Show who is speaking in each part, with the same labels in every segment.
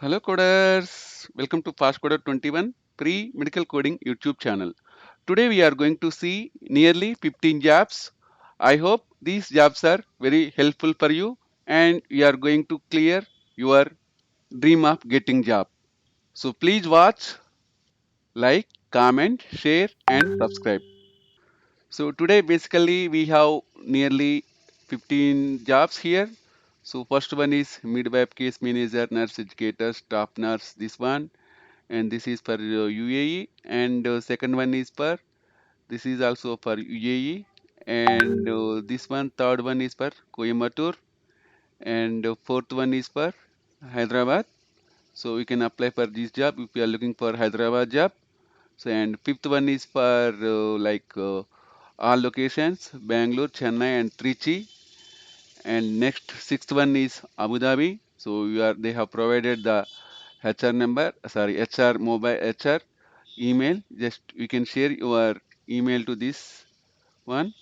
Speaker 1: Hello coders, welcome to Fast Coder 21 pre-medical coding YouTube channel. Today we are going to see nearly 15 jobs. I hope these jobs are very helpful for you and you are going to clear your dream of getting job. So please watch, like, comment, share and subscribe. So today basically we have nearly 15 jobs here. So first one is midwife case manager, nurse educator, staff nurse, this one, and this is for UAE, and second one is for this is also for UAE, and this one third one is for Coimbatore, and fourth one is for Hyderabad. So we can apply for this job if you are looking for Hyderabad job. So and fifth one is for all locations Bangalore, Chennai, and Trichy. And next sixth one is Abu Dhabi. So you are they have provided the HR number, sorry HR mobile HR email. Just you can share your email to this one.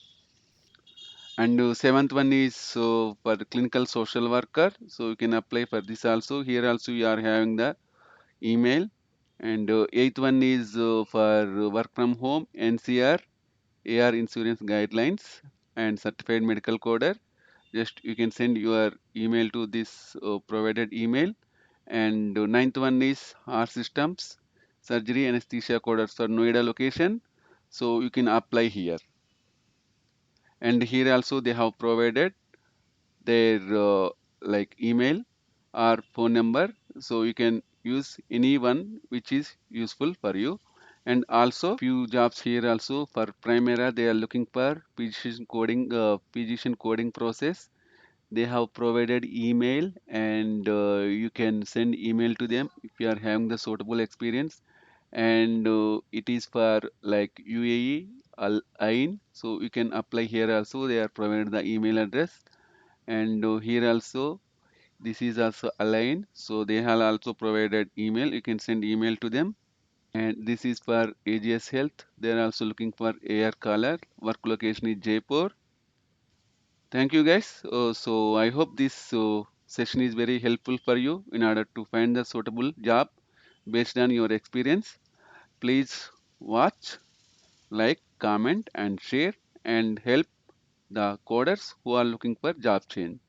Speaker 1: And seventh one is for the clinical social worker. So you can apply for this also. Here also you are having the email. And eighth one is for work from home NCR AR insurance guidelines and certified medical coder. Just you can send your email to this provided email. And ninth one is R systems surgery anesthesia coders for Noida location. So you can apply here. And here also they have provided their email or phone number, so you can use any one which is useful for you. And also few jobs here also for Primera, they are looking for physician coding process. They have provided email, and you can send email to them if you are having the suitable experience. And it is for like UAE Al Ain, so you can apply here also. They are provided the email address. And here also this is also aligned, so they have also provided email. You can send email to them. And this is for AGS Health. They are also looking for AR caller. Work location is Jaipur. Thank you guys. So I hope this session is very helpful for you in order to find the suitable job based on your experience. Please watch, like, comment and share and help the coders who are looking for job change.